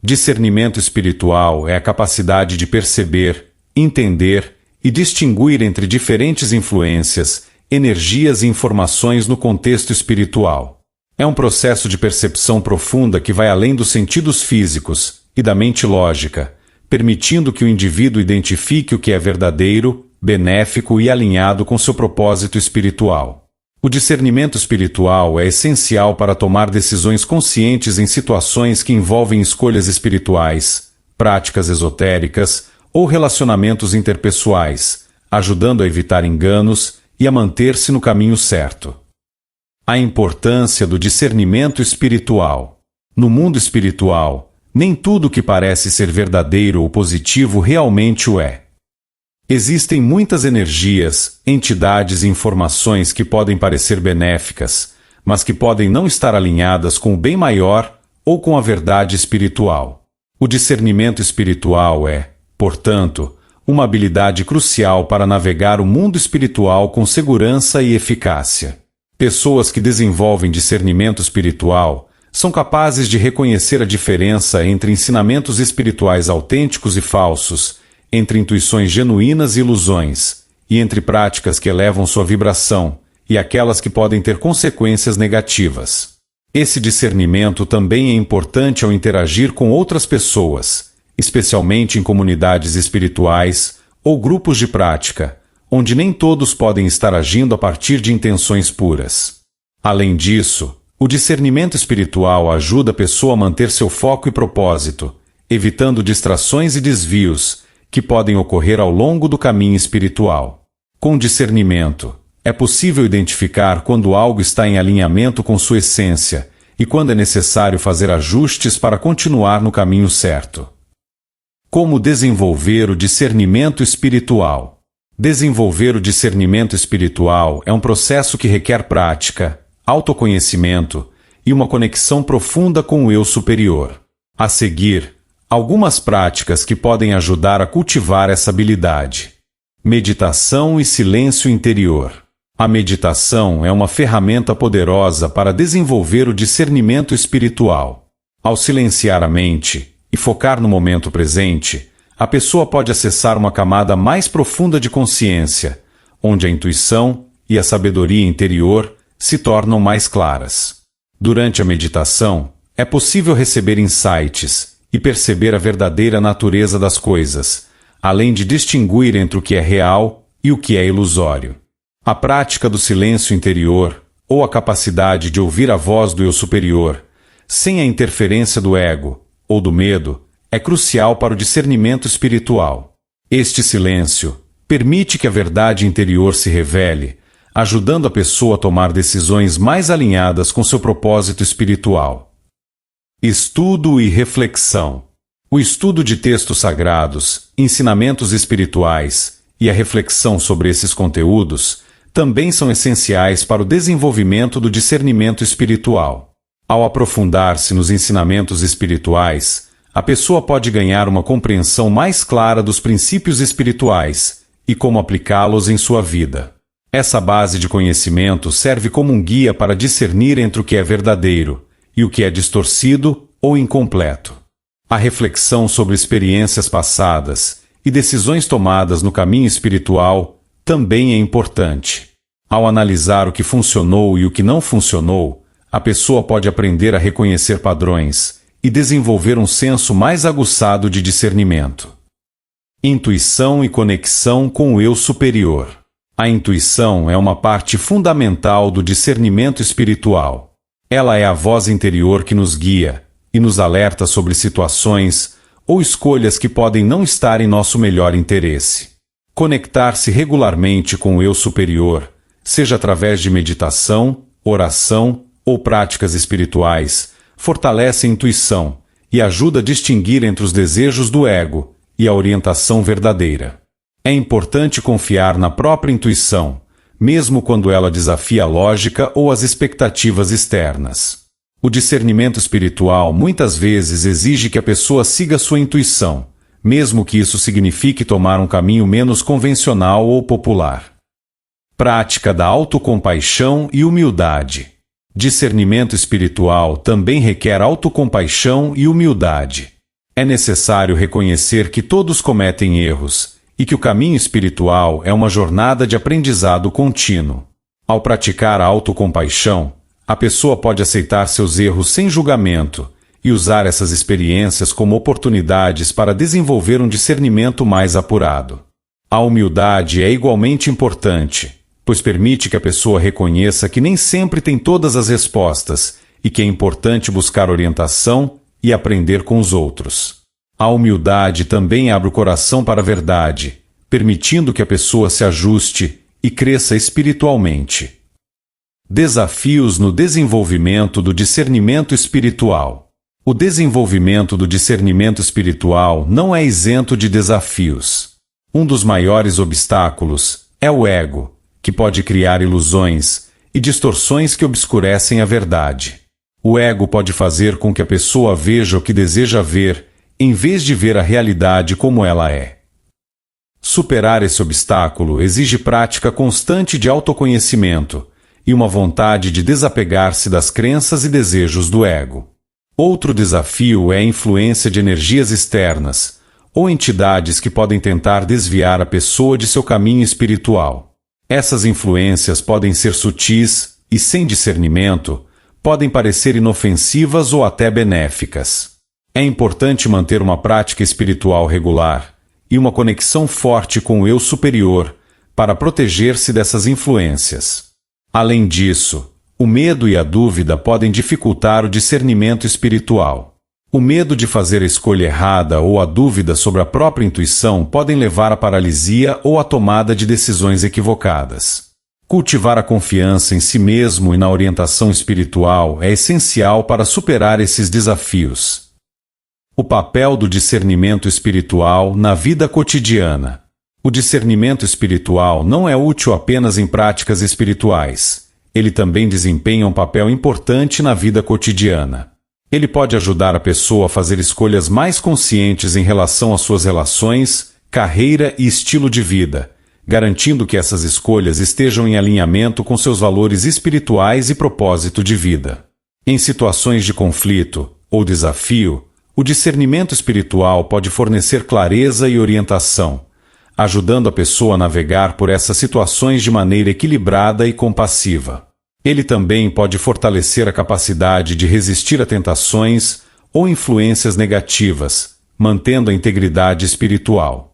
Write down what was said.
Discernimento espiritual é a capacidade de perceber, entender e distinguir entre diferentes influências, energias e informações no contexto espiritual. É um processo de percepção profunda que vai além dos sentidos físicos e da mente lógica, permitindo que o indivíduo identifique o que é verdadeiro, benéfico e alinhado com seu propósito espiritual. O discernimento espiritual é essencial para tomar decisões conscientes em situações que envolvem escolhas espirituais, práticas esotéricas ou relacionamentos interpessoais, ajudando a evitar enganos e a manter-se no caminho certo. A importância do discernimento espiritual. No mundo espiritual, nem tudo que parece ser verdadeiro ou positivo realmente o é. Existem muitas energias, entidades e informações que podem parecer benéficas, mas que podem não estar alinhadas com o bem maior ou com a verdade espiritual. O discernimento espiritual é, portanto, uma habilidade crucial para navegar o mundo espiritual com segurança e eficácia. Pessoas que desenvolvem discernimento espiritual são capazes de reconhecer a diferença entre ensinamentos espirituais autênticos e falsos, entre intuições genuínas e ilusões, e entre práticas que elevam sua vibração e aquelas que podem ter consequências negativas. Esse discernimento também é importante ao interagir com outras pessoas, especialmente em comunidades espirituais ou grupos de prática, onde nem todos podem estar agindo a partir de intenções puras. Além disso, o discernimento espiritual ajuda a pessoa a manter seu foco e propósito, evitando distrações e desvios que podem ocorrer ao longo do caminho espiritual. Com discernimento, é possível identificar quando algo está em alinhamento com sua essência e quando é necessário fazer ajustes para continuar no caminho certo. Como desenvolver o discernimento espiritual? Desenvolver o discernimento espiritual é um processo que requer prática, autoconhecimento e uma conexão profunda com o eu superior. A seguir, algumas práticas que podem ajudar a cultivar essa habilidade. Meditação e silêncio interior. A meditação é uma ferramenta poderosa para desenvolver o discernimento espiritual. Ao silenciar a mente e focar no momento presente, a pessoa pode acessar uma camada mais profunda de consciência, onde a intuição e a sabedoria interior se tornam mais claras. Durante a meditação, é possível receber insights e perceber a verdadeira natureza das coisas, além de distinguir entre o que é real e o que é ilusório. A prática do silêncio interior, ou a capacidade de ouvir a voz do eu superior, sem a interferência do ego ou do medo, é crucial para o discernimento espiritual. Este silêncio permite que a verdade interior se revele, ajudando a pessoa a tomar decisões mais alinhadas com seu propósito espiritual. Estudo e reflexão. O estudo de textos sagrados, ensinamentos espirituais e a reflexão sobre esses conteúdos também são essenciais para o desenvolvimento do discernimento espiritual. Ao aprofundar-se nos ensinamentos espirituais, a pessoa pode ganhar uma compreensão mais clara dos princípios espirituais e como aplicá-los em sua vida. Essa base de conhecimento serve como um guia para discernir entre o que é verdadeiro e o que é distorcido ou incompleto. A reflexão sobre experiências passadas e decisões tomadas no caminho espiritual também é importante. Ao analisar o que funcionou e o que não funcionou, a pessoa pode aprender a reconhecer padrões e desenvolver um senso mais aguçado de discernimento. Intuição e conexão com o eu superior. A intuição é uma parte fundamental do discernimento espiritual. Ela é a voz interior que nos guia e nos alerta sobre situações ou escolhas que podem não estar em nosso melhor interesse. Conectar-se regularmente com o eu superior, seja através de meditação, oração ou práticas espirituais, fortalece a intuição e ajuda a distinguir entre os desejos do ego e a orientação verdadeira. É importante confiar na própria intuição, mesmo quando ela desafia a lógica ou as expectativas externas. O discernimento espiritual muitas vezes exige que a pessoa siga sua intuição, mesmo que isso signifique tomar um caminho menos convencional ou popular. Prática da autocompaixão e humildade. Discernimento espiritual também requer autocompaixão e humildade. É necessário reconhecer que todos cometem erros e que o caminho espiritual é uma jornada de aprendizado contínuo. Ao praticar a autocompaixão, a pessoa pode aceitar seus erros sem julgamento e usar essas experiências como oportunidades para desenvolver um discernimento mais apurado. A humildade é igualmente importante, pois permite que a pessoa reconheça que nem sempre tem todas as respostas e que é importante buscar orientação e aprender com os outros. A humildade também abre o coração para a verdade, permitindo que a pessoa se ajuste e cresça espiritualmente. Desafios no desenvolvimento do discernimento espiritual. O desenvolvimento do discernimento espiritual não é isento de desafios. Um dos maiores obstáculos é o ego, que pode criar ilusões e distorções que obscurecem a verdade. O ego pode fazer com que a pessoa veja o que deseja ver, em vez de ver a realidade como ela é. Superar esse obstáculo exige prática constante de autoconhecimento e uma vontade de desapegar-se das crenças e desejos do ego. Outro desafio é a influência de energias externas, ou entidades que podem tentar desviar a pessoa de seu caminho espiritual. Essas influências podem ser sutis e, sem discernimento, podem parecer inofensivas ou até benéficas. É importante manter uma prática espiritual regular e uma conexão forte com o eu superior para proteger-se dessas influências. Além disso, o medo e a dúvida podem dificultar o discernimento espiritual. O medo de fazer a escolha errada ou a dúvida sobre a própria intuição podem levar à paralisia ou à tomada de decisões equivocadas. Cultivar a confiança em si mesmo e na orientação espiritual é essencial para superar esses desafios. O papel do discernimento espiritual na vida cotidiana. O discernimento espiritual não é útil apenas em práticas espirituais. Ele também desempenha um papel importante na vida cotidiana. Ele pode ajudar a pessoa a fazer escolhas mais conscientes em relação às suas relações, carreira e estilo de vida, garantindo que essas escolhas estejam em alinhamento com seus valores espirituais e propósito de vida. Em situações de conflito ou desafio, o discernimento espiritual pode fornecer clareza e orientação, ajudando a pessoa a navegar por essas situações de maneira equilibrada e compassiva. Ele também pode fortalecer a capacidade de resistir a tentações ou influências negativas, mantendo a integridade espiritual.